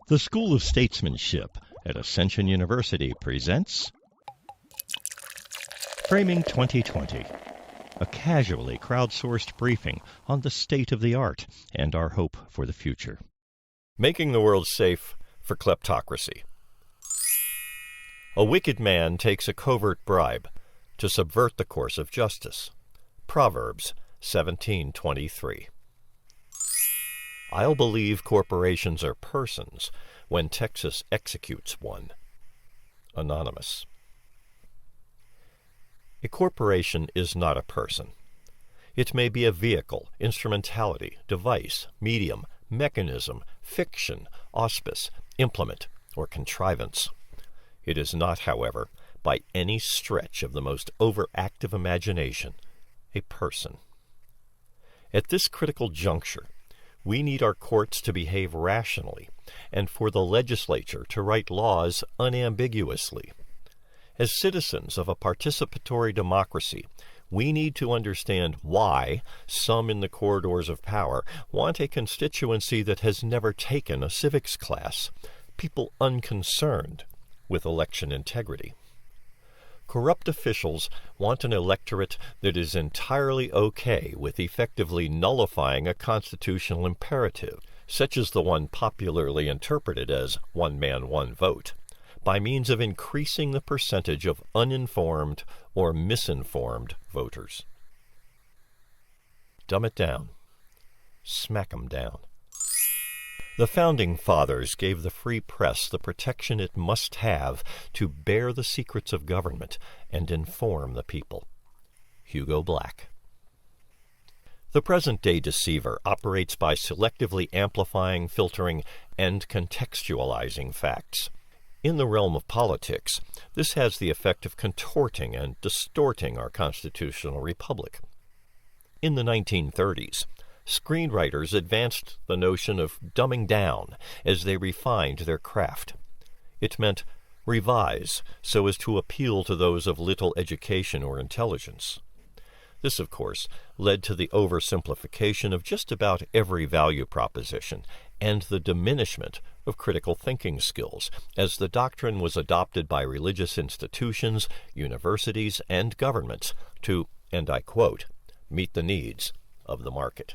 The School of Statesmanship at Ascension University presents Framing 2020, a casually crowdsourced briefing on the state of the art and our hope for the future. Making the world safe for kleptocracy. A wicked man takes a covert bribe to subvert the course of justice. Proverbs 17:23. I'll believe corporations are persons when Texas executes one. Anonymous. A corporation is not a person. It may be a vehicle, instrumentality, device, medium, mechanism, fiction, auspice, implement, or contrivance. It is not, however, by any stretch of the most overactive imagination, a person. At this critical juncture, we need our courts to behave rationally and for the legislature to write laws unambiguously. As citizens of a participatory democracy, we need to understand why some in the corridors of power want a constituency that has never taken a civics class, people unconcerned with election integrity. Corrupt officials want an electorate that is entirely okay with effectively nullifying a constitutional imperative, such as the one popularly interpreted as one man, one vote, by means of increasing the percentage of uninformed or misinformed voters. Dumb it down. Smack 'em down. The Founding Fathers gave the free press the protection it must have to bear the secrets of government and inform the people. Hugo Black. The present-day deceiver operates by selectively amplifying, filtering, and contextualizing facts. In the realm of politics, this has the effect of contorting and distorting our constitutional republic. In the 1930s, screenwriters advanced the notion of dumbing down as they refined their craft. It meant revise so as to appeal to those of little education or intelligence. This, of course, led to the oversimplification of just about every value proposition and the diminishment of critical thinking skills, as the doctrine was adopted by religious institutions, universities, and governments to, and I quote, meet the needs of the market.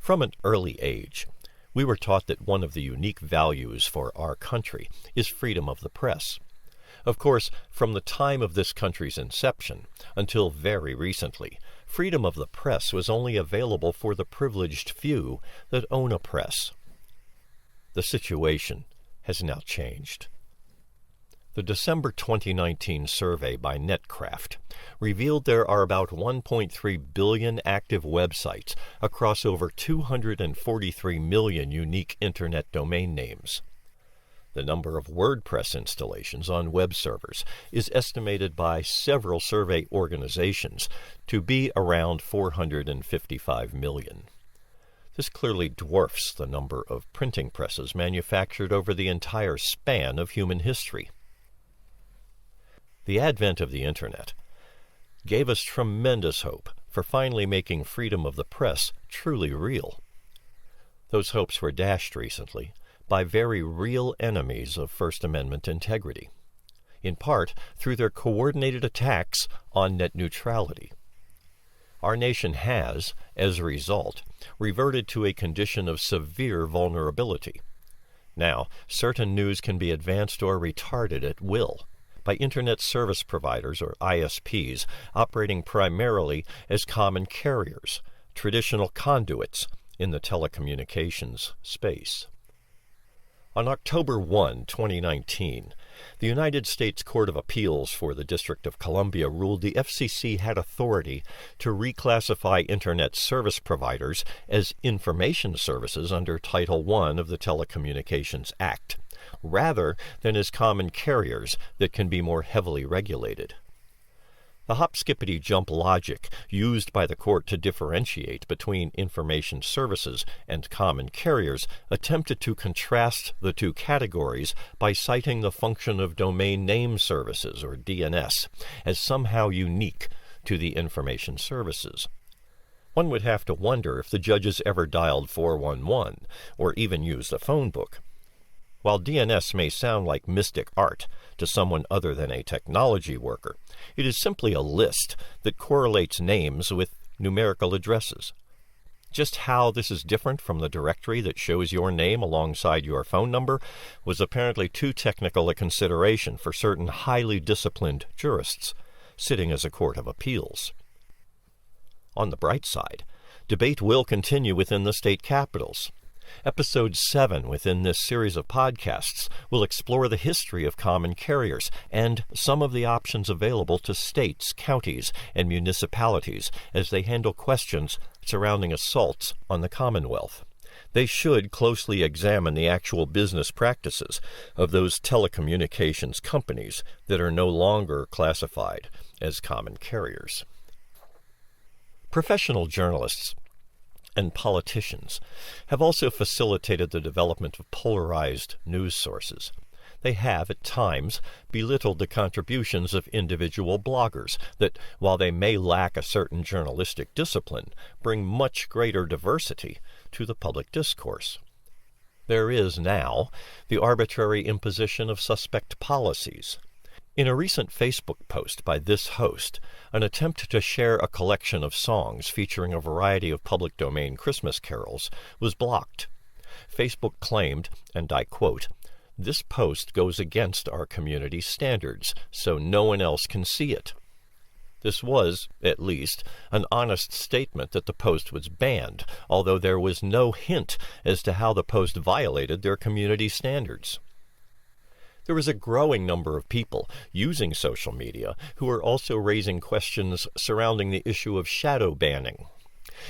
From an early age, we were taught that one of the unique values for our country is freedom of the press. Of course, from the time of this country's inception until very recently, freedom of the press was only available for the privileged few that own a press. The situation has now changed. The December 2019 survey by Netcraft revealed there are about 1.3 billion active websites across over 243 million unique Internet domain names. The number of WordPress installations on web servers is estimated by several survey organizations to be around 455 million. This clearly dwarfs the number of printing presses manufactured over the entire span of human history. The advent of the Internet gave us tremendous hope for finally making freedom of the press truly real. Those hopes were dashed recently by very real enemies of First Amendment integrity, in part through their coordinated attacks on net neutrality. Our nation has, as a result, reverted to a condition of severe vulnerability. Now, certain news can be advanced or retarded at will by Internet service providers, or ISPs, operating primarily as common carriers, traditional conduits in the telecommunications space. On October 1, 2019, the United States Court of Appeals for the District of Columbia ruled the FCC had authority to reclassify Internet service providers as information services under Title I of the Telecommunications Act, rather than as common carriers that can be more heavily regulated. The hop-skippity-jump logic used by the court to differentiate between information services and common carriers attempted to contrast the two categories by citing the function of domain name services, or DNS, as somehow unique to the information services. One would have to wonder if the judges ever dialed 411 or even used a phone book. While DNS may sound like mystic art to someone other than a technology worker, it is simply a list that correlates names with numerical addresses. Just how this is different from the directory that shows your name alongside your phone number was apparently too technical a consideration for certain highly disciplined jurists sitting as a court of appeals. On the bright side, debate will continue within the state capitals. Episode 7 within this series of podcasts will explore the history of common carriers and some of the options available to states, counties, and municipalities as they handle questions surrounding assaults on the Commonwealth. They should closely examine the actual business practices of those telecommunications companies that are no longer classified as common carriers. Professional journalists and politicians have also facilitated the development of polarized news sources. They have, at times, belittled the contributions of individual bloggers that, while they may lack a certain journalistic discipline, bring much greater diversity to the public discourse. There is now the arbitrary imposition of suspect policies. In a recent Facebook post by this host, an attempt to share a collection of songs featuring a variety of public domain Christmas carols was blocked. Facebook claimed, and I quote, "This post goes against our community standards, so no one else can see it." This was, at least, an honest statement that the post was banned, although there was no hint as to how the post violated their community standards. There is a growing number of people using social media who are also raising questions surrounding the issue of shadow banning.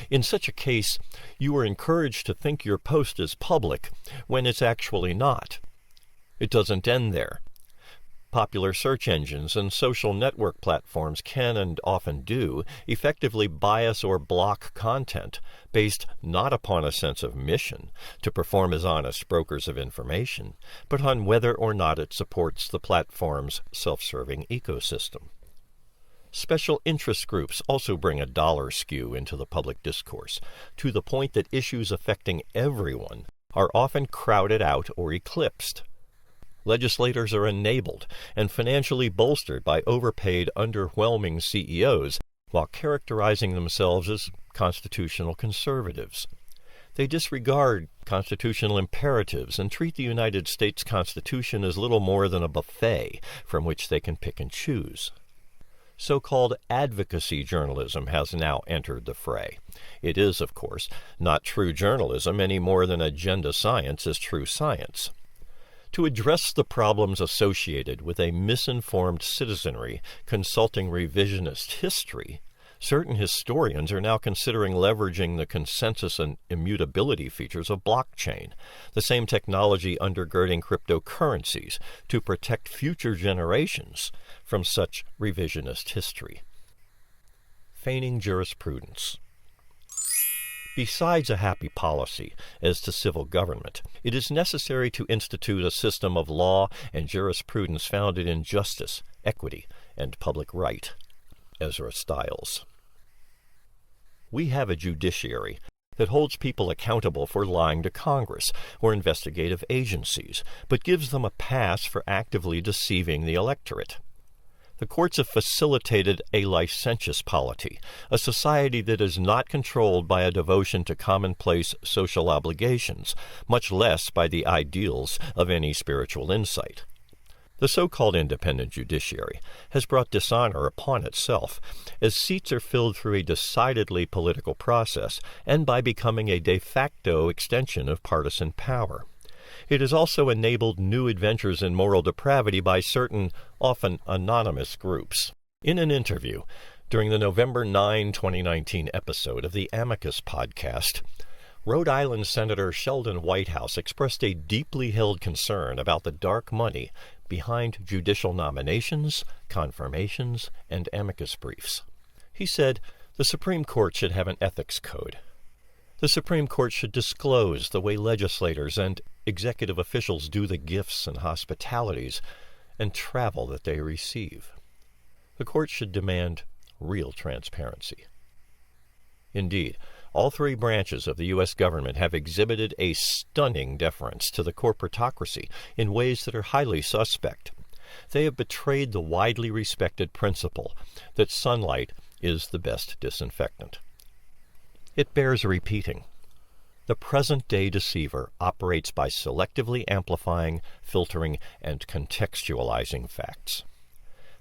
In such a case, you are encouraged to think your post is public when it's actually not. It doesn't end there. Popular search engines and social network platforms can, and often do, effectively bias or block content based not upon a sense of mission to perform as honest brokers of information, but on whether or not it supports the platform's self-serving ecosystem. Special interest groups also bring a dollar skew into the public discourse, to the point that issues affecting everyone are often crowded out or eclipsed. Legislators are enabled and financially bolstered by overpaid, underwhelming CEOs while characterizing themselves as constitutional conservatives. They disregard constitutional imperatives and treat the United States Constitution as little more than a buffet from which they can pick and choose. So-called advocacy journalism has now entered the fray. It is, of course, not true journalism any more than agenda science is true science. To address the problems associated with a misinformed citizenry consulting revisionist history, certain historians are now considering leveraging the consensus and immutability features of blockchain, the same technology undergirding cryptocurrencies, to protect future generations from such revisionist history. Feigning Jurisprudence. Besides a happy policy as to civil government, it is necessary to institute a system of law and jurisprudence founded in justice, equity, and public right. Ezra Stiles. We have a judiciary that holds people accountable for lying to Congress or investigative agencies, but gives them a pass for actively deceiving the electorate. The courts have facilitated a licentious polity, a society that is not controlled by a devotion to commonplace social obligations, much less by the ideals of any spiritual insight. The so-called independent judiciary has brought dishonor upon itself, as seats are filled through a decidedly political process and by becoming a de facto extension of partisan power. It has also enabled new adventures in moral depravity by certain, often anonymous groups. In an interview during the November 9, 2019 episode of the Amicus podcast, Rhode Island Senator Sheldon Whitehouse expressed a deeply held concern about the dark money behind judicial nominations, confirmations, and amicus briefs. He said the Supreme Court should have an ethics code. The Supreme Court should disclose the way legislators and executive officials do the gifts and hospitalities and travel that they receive. The court should demand real transparency. Indeed, All three branches of the U.S. government have exhibited a stunning deference to the corporatocracy in ways that are highly suspect. They have betrayed the widely respected principle that sunlight is the best disinfectant. It bears repeating. The present-day deceiver operates by selectively amplifying, filtering, and contextualizing facts.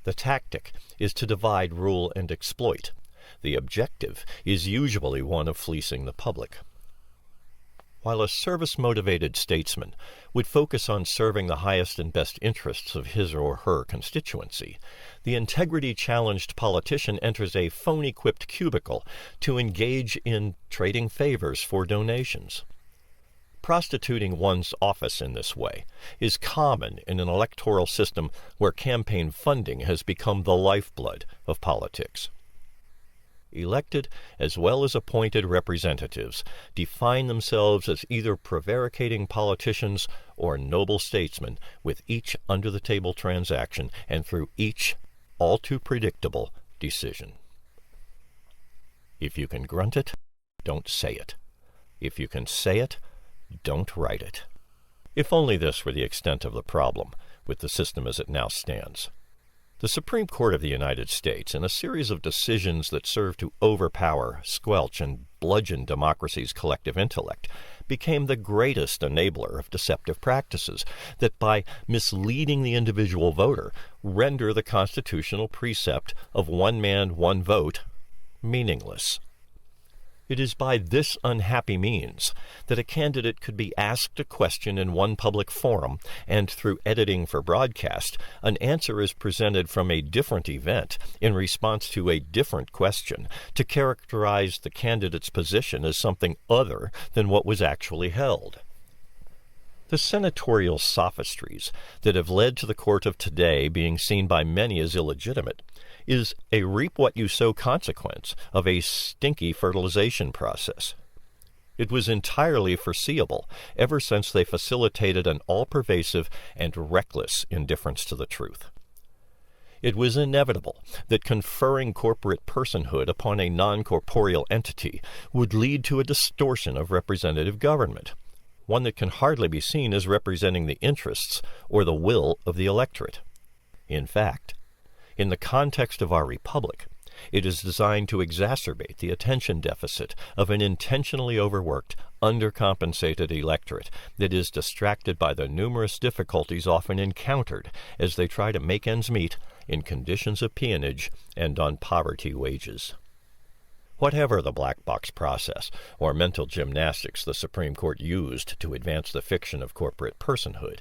The tactic is to divide, rule, and exploit. The objective is usually one of fleecing the public. While a service-motivated statesman would focus on serving the highest and best interests of his or her constituency, the integrity-challenged politician enters a phone-equipped cubicle to engage in trading favors for donations. Prostituting one's office in this way is common in an electoral system where campaign funding has become the lifeblood of politics. Elected as well as appointed representatives define themselves as either prevaricating politicians or noble statesmen with each under-the-table transaction and through each all too predictable decision. If you can grunt it, don't say it. If you can say it, don't write it. If only this were the extent of the problem with the system as it now stands. The Supreme Court of the United States, in a series of decisions that serve to overpower, squelch, and bludgeon democracy's collective intellect, became the greatest enabler of deceptive practices that, by misleading the individual voter, render the constitutional precept of one man, one vote meaningless. It is by this unhappy means that a candidate could be asked a question in one public forum, and through editing for broadcast, an answer is presented from a different event in response to a different question to characterize the candidate's position as something other than what was actually held. The senatorial sophistries that have led to the court of today being seen by many as illegitimate is a reap-what-you-sow consequence of a stinky fertilization process. It was entirely foreseeable ever since they facilitated an all-pervasive and reckless indifference to the truth. It was inevitable that conferring corporate personhood upon a non-corporeal entity would lead to a distortion of representative government, one that can hardly be seen as representing the interests or the will of the electorate. In fact, in the context of our republic, it is designed to exacerbate the attention deficit of an intentionally overworked, undercompensated electorate that is distracted by the numerous difficulties often encountered as they try to make ends meet in conditions of peonage and on poverty wages. Whatever the black box process or mental gymnastics the Supreme Court used to advance the fiction of corporate personhood,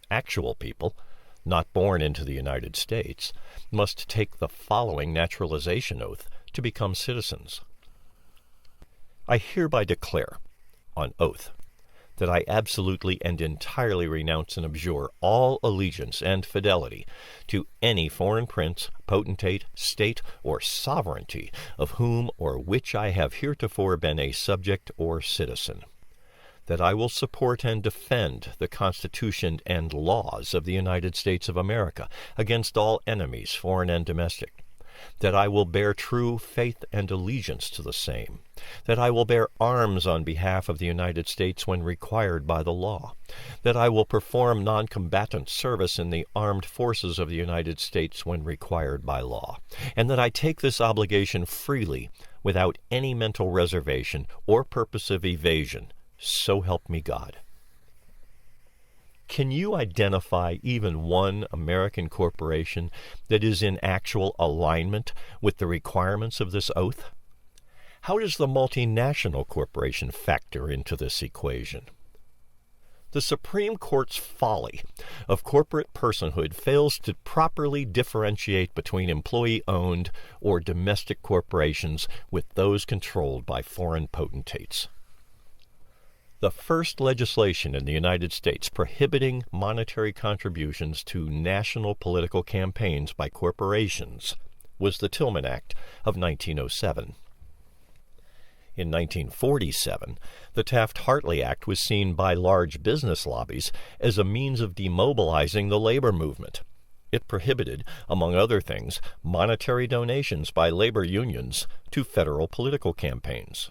actual people, not born into the United States, must take the following naturalization oath to become citizens. I hereby declare, on oath, that I absolutely and entirely renounce and abjure all allegiance and fidelity to any foreign prince, potentate, state, or sovereignty of whom or which I have heretofore been a subject or citizen. That I will support and defend the Constitution and laws of the United States of America against all enemies, foreign and domestic. That I will bear true faith and allegiance to the same. That I will bear arms on behalf of the United States when required by the law. That I will perform non-combatant service in the armed forces of the United States when required by law. And that I take this obligation freely, without any mental reservation or purpose of evasion. So help me God. Can you identify even one American corporation that is in actual alignment with the requirements of this oath? How does the multinational corporation factor into this equation? The Supreme Court's folly of corporate personhood fails to properly differentiate between employee-owned or domestic corporations with those controlled by foreign potentates. The first legislation in the United States prohibiting monetary contributions to national political campaigns by corporations was the Tillman Act of 1907. In 1947, the Taft-Hartley Act was seen by large business lobbies as a means of demobilizing the labor movement. It prohibited, among other things, monetary donations by labor unions to federal political campaigns.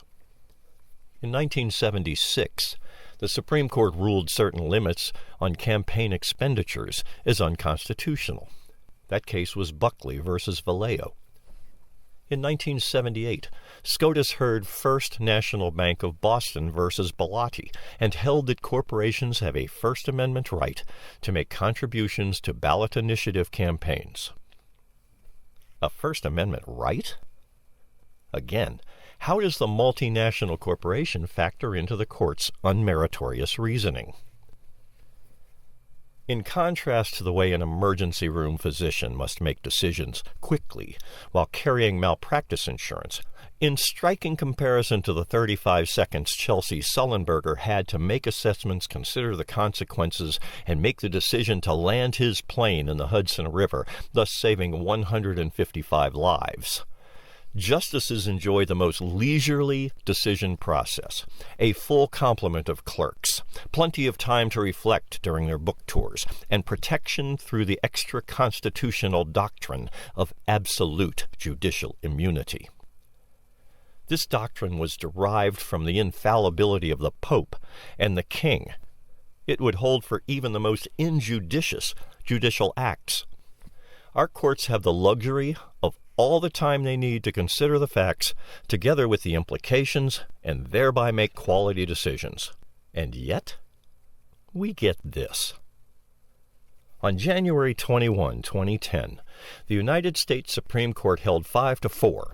In 1976, the Supreme Court ruled certain limits on campaign expenditures as unconstitutional. That case was Buckley versus Vallejo. In 1978, SCOTUS heard First National Bank of Boston versus Bellotti and held that corporations have a First Amendment right to make contributions to ballot initiative campaigns. A First Amendment right? Again, how does the multinational corporation factor into the court's unmeritorious reasoning? In contrast to the way an emergency room physician must make decisions quickly while carrying malpractice insurance, in striking comparison to the 35 seconds Chelsea Sullenberger had to make assessments, consider the consequences, and make the decision to land his plane in the Hudson River, thus saving 155 lives. Justices enjoy the most leisurely decision process, a full complement of clerks, plenty of time to reflect during their book tours, and protection through the extra-constitutional doctrine of absolute judicial immunity. This doctrine was derived from the infallibility of the Pope and the King. It would hold for even the most injudicious judicial acts. Our courts have the luxury of all the time they need to consider the facts, together with the implications, and thereby make quality decisions. And yet, we get this. On January 21, 2010, the United States Supreme Court held 5-4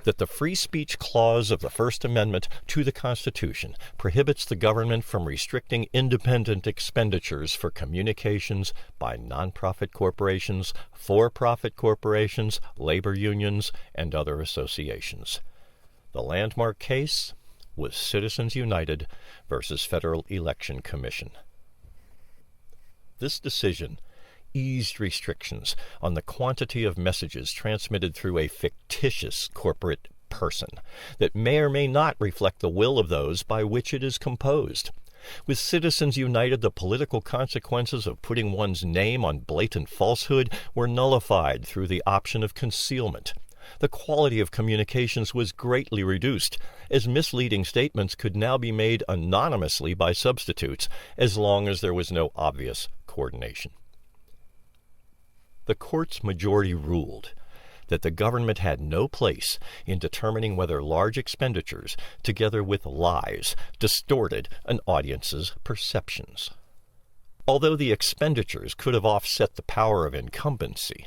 that the free speech clause of the First Amendment to the Constitution prohibits the government from restricting independent expenditures for communications by nonprofit corporations, for-profit corporations, labor unions, and other associations. The landmark case was Citizens United versus Federal Election Commission. This decision eased restrictions on the quantity of messages transmitted through a fictitious corporate person that may or may not reflect the will of those by which it is composed. With Citizens United, the political consequences of putting one's name on blatant falsehood were nullified through the option of concealment. The quality of communications was greatly reduced, as misleading statements could now be made anonymously by substitutes, as long as there was no obvious coordination. The court's majority ruled that the government had no place in determining whether large expenditures, together with lies, distorted an audience's perceptions. Although the expenditures could have offset the power of incumbency,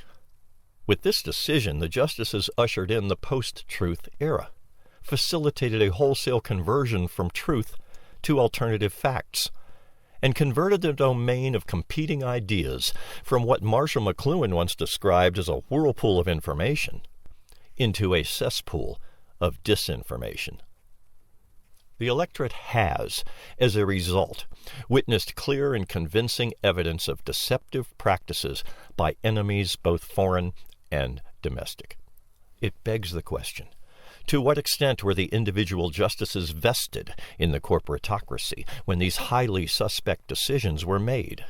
with this decision the justices ushered in the post-truth era, facilitated a wholesale conversion from truth to alternative facts, and converted the domain of competing ideas from what Marshall McLuhan once described as a whirlpool of information into a cesspool of disinformation. The electorate has, as a result, witnessed clear and convincing evidence of deceptive practices by enemies both foreign and domestic. It begs the question, to what extent were the individual justices vested in the corporatocracy when these highly suspect decisions were made?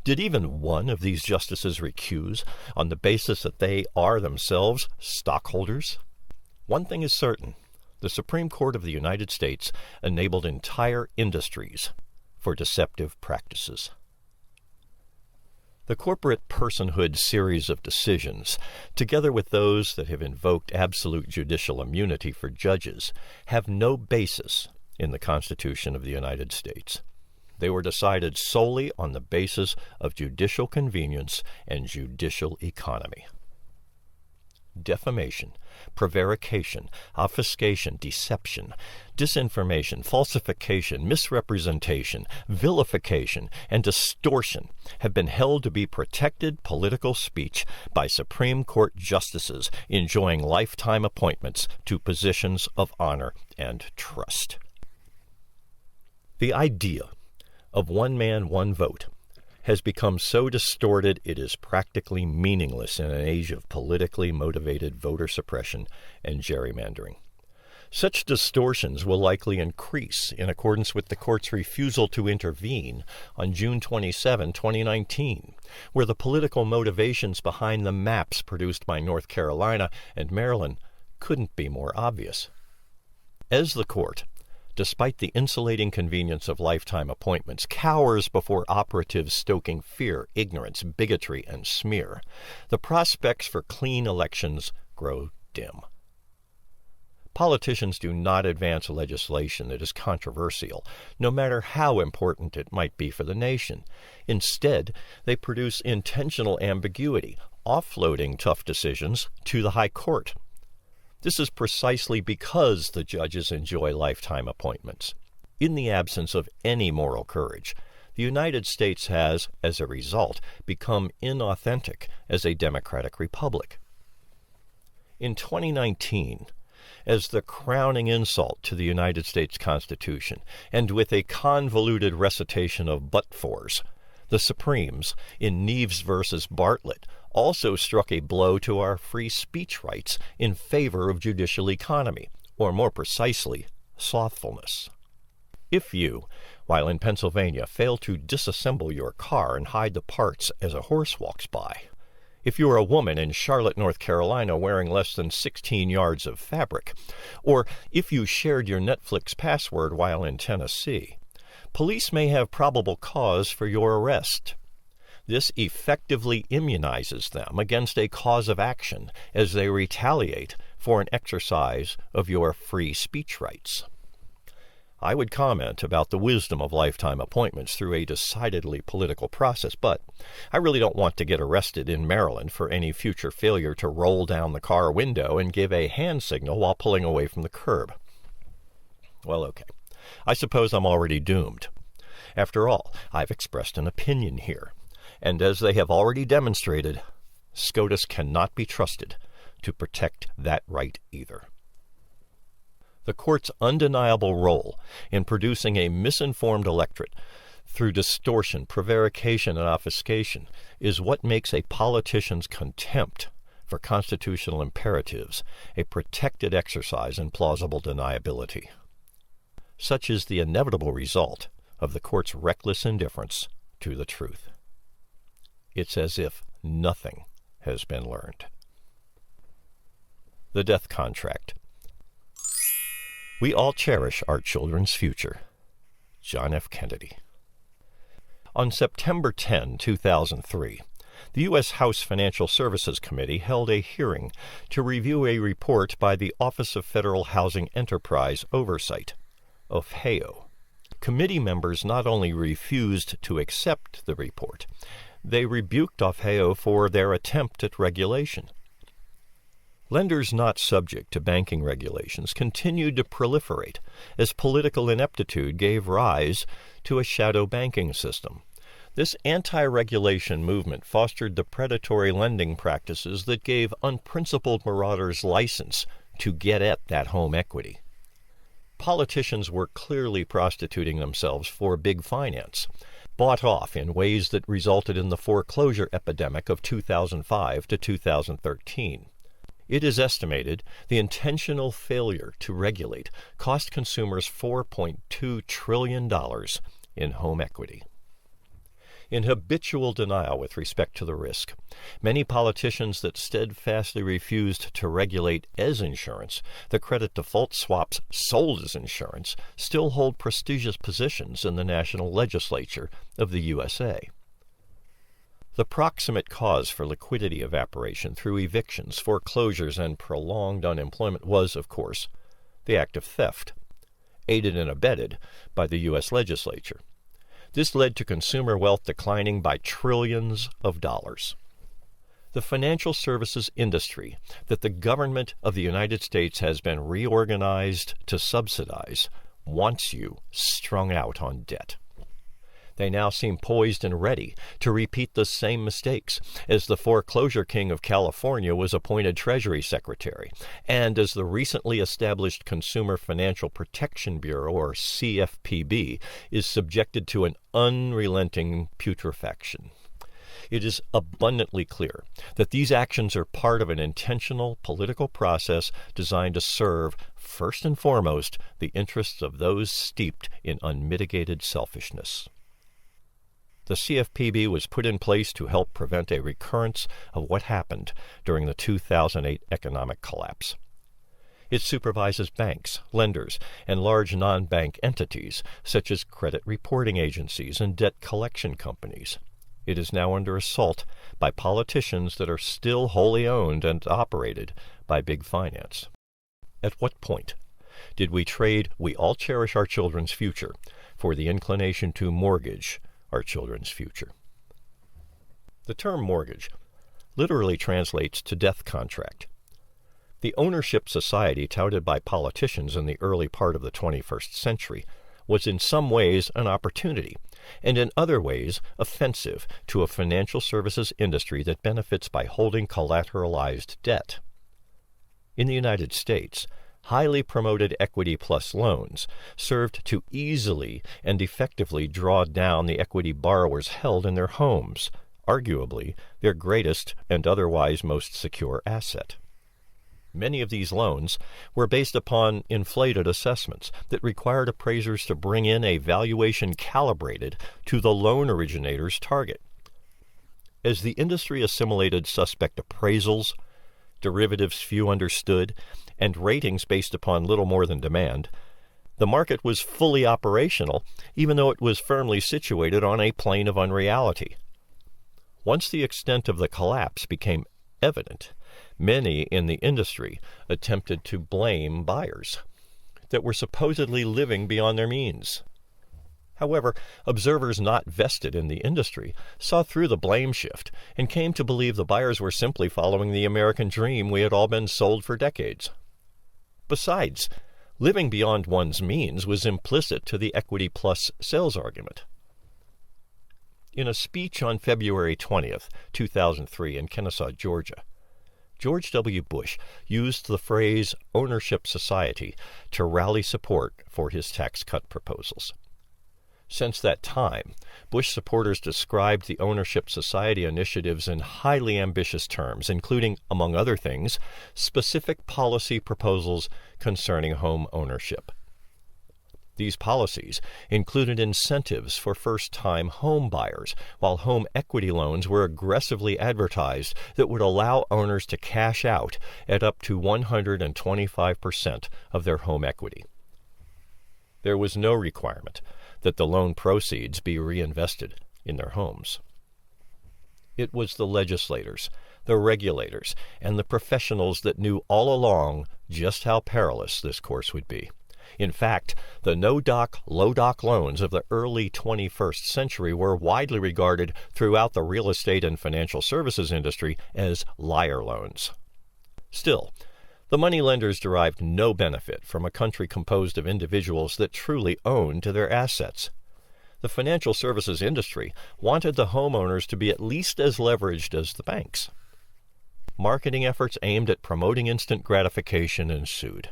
Did even one of these justices recuse on the basis that they are themselves stockholders? One thing is certain. The Supreme Court of the United States enabled entire industries for deceptive practices. The corporate personhood series of decisions, together with those that have invoked absolute judicial immunity for judges, have no basis in the Constitution of the United States. They were decided solely on the basis of judicial convenience and judicial economy. Defamation, prevarication, obfuscation, deception, disinformation, falsification, misrepresentation, vilification, and distortion have been held to be protected political speech by Supreme Court justices enjoying lifetime appointments to positions of honor and trust. The idea of one man, one vote has become so distorted it is practically meaningless in an age of politically motivated voter suppression and gerrymandering. Such distortions will likely increase in accordance with the court's refusal to intervene on June 27, 2019, where the political motivations behind the maps produced by North Carolina and Maryland couldn't be more obvious. As the court, despite the insulating convenience of lifetime appointments, cowers before operatives stoking fear, ignorance, bigotry, and smear, the prospects for clean elections grow dim. Politicians do not advance legislation that is controversial, no matter how important it might be for the nation. Instead, they produce intentional ambiguity, offloading tough decisions to the high court. This is precisely because the judges enjoy lifetime appointments. In the absence of any moral courage, the United States has, as a result, become inauthentic as a democratic republic. In 2019, as the crowning insult to the United States Constitution, and with a convoluted recitation of but-fors, the Supremes, in Neves versus Bartlett, also struck a blow to our free speech rights in favor of judicial economy, or more precisely, slothfulness. If you, while in Pennsylvania, fail to disassemble your car and hide the parts as a horse walks by, if you are a woman in Charlotte, North Carolina, wearing less than 16 yards of fabric, or if you shared your Netflix password while in Tennessee, police may have probable cause for your arrest. This effectively immunizes them against a cause of action as they retaliate for an exercise of your free speech rights. I would comment about the wisdom of lifetime appointments through a decidedly political process, but I really don't want to get arrested in Maryland for any future failure to roll down the car window and give a hand signal while pulling away from the curb. Well, okay. I suppose I'm already doomed. After all, I've expressed an opinion here, and as they have already demonstrated, SCOTUS cannot be trusted to protect that right either. The court's undeniable role in producing a misinformed electorate through distortion, prevarication, and obfuscation is what makes a politician's contempt for constitutional imperatives a protected exercise in plausible deniability. Such is the inevitable result of the court's reckless indifference to the truth. It's as if nothing has been learned. The Death Contract. We all cherish our children's future. John F. Kennedy. On September 10, 2003, the U.S. House Financial Services Committee held a hearing to review a report by the Office of Federal Housing Enterprise Oversight, OFHEO. Committee members not only refused to accept the report, they rebuked OFHEO for their attempt at regulation. Lenders not subject to banking regulations continued to proliferate as political ineptitude gave rise to a shadow banking system. This anti-regulation movement fostered the predatory lending practices that gave unprincipled marauders license to get at that home equity. Politicians were clearly prostituting themselves for big finance, bought off in ways that resulted in the foreclosure epidemic of 2005 to 2013. It is estimated the intentional failure to regulate cost consumers $4.2 trillion in home equity. In habitual denial with respect to the risk, many politicians that steadfastly refused to regulate as insurance the credit default swaps sold as insurance still hold prestigious positions in the national legislature of the USA. The proximate cause for liquidity evaporation through evictions, foreclosures, and prolonged unemployment was, of course, the act of theft, aided and abetted by the U.S. legislature. This led to consumer wealth declining by trillions of dollars. The financial services industry that the government of the United States has been reorganized to subsidize wants you strung out on debt. They now seem poised and ready to repeat the same mistakes as the foreclosure king of California was appointed Treasury Secretary, and as the recently established Consumer Financial Protection Bureau, or CFPB, is subjected to an unrelenting putrefaction. It is abundantly clear that these actions are part of an intentional political process designed to serve, first and foremost, the interests of those steeped in unmitigated selfishness. The CFPB was put in place to help prevent a recurrence of what happened during the 2008 economic collapse. It supervises banks, lenders, and large non-bank entities, such as credit reporting agencies and debt collection companies. It is now under assault by politicians that are still wholly owned and operated by big finance. At what point did we trade "we all cherish our children's future" for the inclination to mortgage our children's future? The term mortgage literally translates to death contract. The ownership society touted by politicians in the early part of the 21st century was in some ways an opportunity, and in other ways offensive to a financial services industry that benefits by holding collateralized debt. In the United States, highly promoted equity plus loans served to easily and effectively draw down the equity borrowers held in their homes, arguably their greatest and otherwise most secure asset. Many of these loans were based upon inflated assessments that required appraisers to bring in a valuation calibrated to the loan originator's target. As the industry assimilated suspect appraisals, derivatives few understood, and ratings based upon little more than demand, the market was fully operational, even though it was firmly situated on a plane of unreality. Once the extent of the collapse became evident, many in the industry attempted to blame buyers that were supposedly living beyond their means. However, observers not vested in the industry saw through the blame shift and came to believe the buyers were simply following the American dream we had all been sold for decades. Besides, living beyond one's means was implicit to the equity plus sales argument. In a speech on February 20th, 2003 in Kennesaw, Georgia, George W. Bush used the phrase ownership society to rally support for his tax cut proposals. Since that time, Bush supporters described the ownership society initiatives in highly ambitious terms, including, among other things, specific policy proposals concerning home ownership. These policies included incentives for first-time home buyers, while home equity loans were aggressively advertised that would allow owners to cash out at up to 125% of their home equity. There was no requirement that the loan proceeds be reinvested in their homes. It was the legislators, the regulators, and the professionals that knew all along just how perilous this course would be. In fact, the no-doc, low-doc loans of the early 21st century were widely regarded throughout the real estate and financial services industry as liar loans. Still, the moneylenders derived no benefit from a country composed of individuals that truly owned their assets. The financial services industry wanted the homeowners to be at least as leveraged as the banks. Marketing efforts aimed at promoting instant gratification ensued.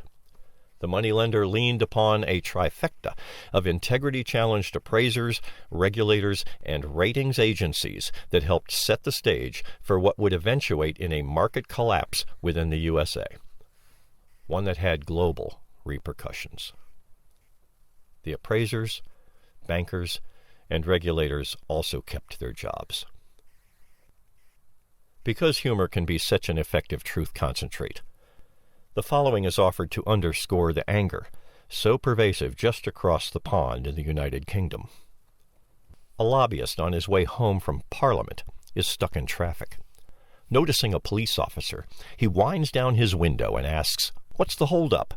The moneylender leaned upon a trifecta of integrity-challenged appraisers, regulators, and ratings agencies that helped set the stage for what would eventuate in a market collapse within the USA, one that had global repercussions. The appraisers, bankers, and regulators also kept their jobs. Because humor can be such an effective truth concentrate, the following is offered to underscore the anger so pervasive just across the pond in the United Kingdom. A lobbyist on his way home from Parliament is stuck in traffic. Noticing a police officer, he winds down his window and asks, "What's the hold-up?"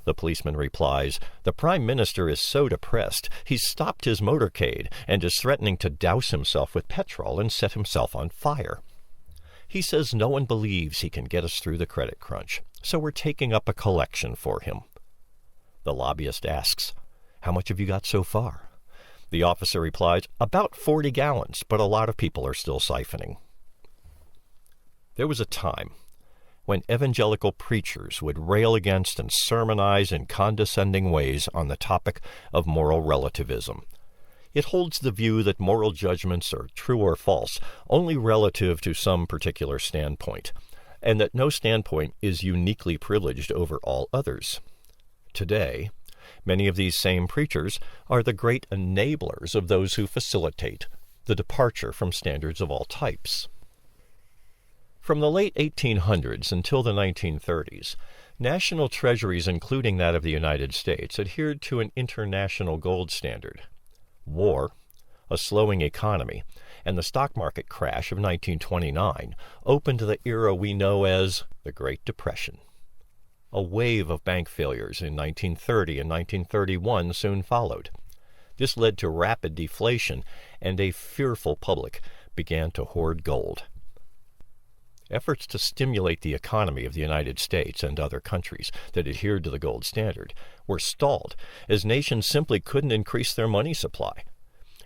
The policeman replies, "The Prime Minister is so depressed, he's stopped his motorcade and is threatening to douse himself with petrol and set himself on fire. He says no one believes he can get us through the credit crunch, so we're taking up a collection for him." The lobbyist asks, "How much have you got so far?" The officer replies, "About 40 gallons, but a lot of people are still siphoning." There was a time when evangelical preachers would rail against and sermonize in condescending ways on the topic of moral relativism. It holds the view that moral judgments are true or false only relative to some particular standpoint, and that no standpoint is uniquely privileged over all others. Today, many of these same preachers are the great enablers of those who facilitate the departure from standards of all types. From the late 1800s until the 1930s, National treasuries, including that of the United States, adhered to an international gold standard. War, a slowing economy, and the stock market crash of 1929 opened the era we know as the Great Depression. A wave of bank failures in 1930 and 1931 soon followed. This led to rapid deflation, and a fearful public began to hoard gold. Efforts to stimulate the economy of the United States and other countries that adhered to the gold standard were stalled, as nations simply couldn't increase their money supply.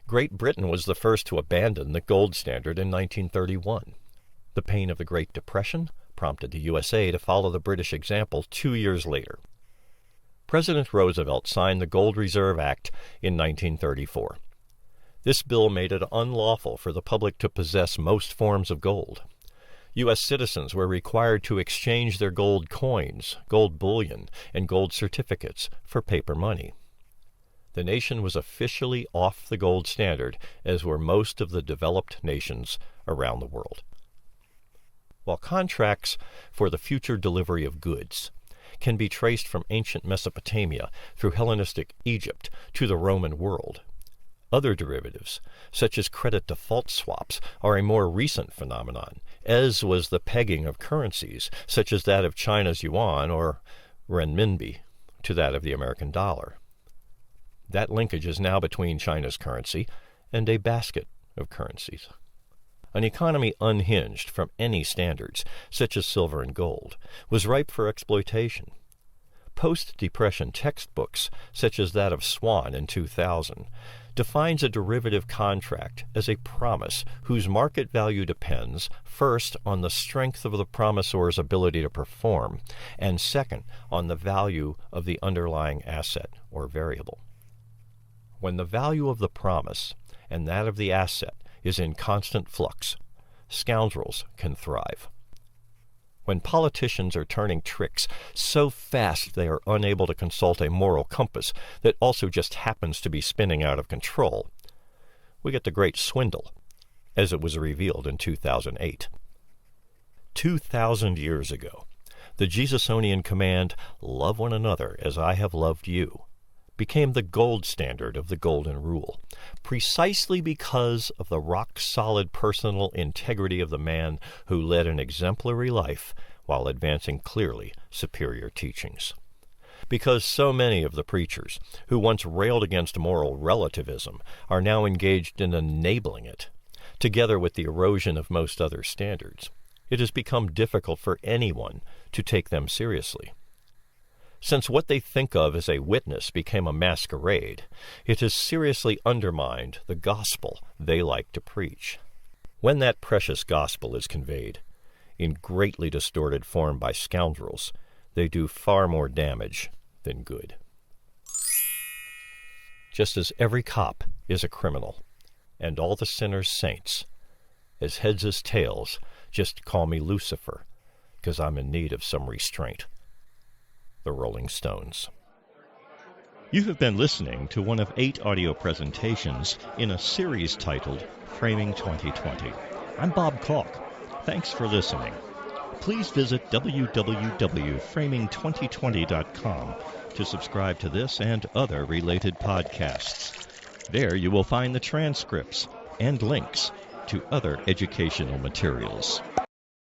Great Britain was the first to abandon the gold standard in 1931. The pain of the Great Depression prompted the USA to follow the British example 2 years later. President Roosevelt signed the Gold Reserve Act in 1934. This bill made it unlawful for the public to possess most forms of gold. U.S. citizens were required to exchange their gold coins, gold bullion, and gold certificates for paper money. The nation was officially off the gold standard, as were most of the developed nations around the world. While contracts for the future delivery of goods can be traced from ancient Mesopotamia through Hellenistic Egypt to the Roman world, other derivatives, such as credit default swaps, are a more recent phenomenon, as was the pegging of currencies, such as that of China's yuan or renminbi to that of the American dollar. That linkage is now between China's currency and a basket of currencies. An economy unhinged from any standards, such as silver and gold, was ripe for exploitation. Post-Depression textbooks, such as that of Swan in 2000, defines a derivative contract as a promise whose market value depends, first, on the strength of the promisor's ability to perform, and second, on the value of the underlying asset or variable. When the value of the promise and that of the asset is in constant flux, scoundrels can thrive. When politicians are turning tricks so fast they are unable to consult a moral compass that also just happens to be spinning out of control, we get the great swindle, as it was revealed in 2008. 2,000 years ago, the Jesusonian command, "Love one another as I have loved you," became the gold standard of the Golden Rule, precisely because of the rock-solid personal integrity of the man who led an exemplary life while advancing clearly superior teachings. Because so many of the preachers who once railed against moral relativism are now engaged in enabling it, together with the erosion of most other standards, it has become difficult for anyone to take them seriously. Since what they think of as a witness became a masquerade, it has seriously undermined the gospel they like to preach. When that precious gospel is conveyed, in greatly distorted form by scoundrels, they do far more damage than good. Just as every cop is a criminal, and all the sinners saints, as heads as tails, just call me Lucifer, 'cause I'm in need of some restraint. The Rolling Stones. You have been listening to one of 8 audio presentations in a series titled Framing 2020. I'm Bob Kalk. Thanks for listening. Please visit www.framing2020.com to subscribe to this and other related podcasts. There you will find the transcripts and links to other educational materials.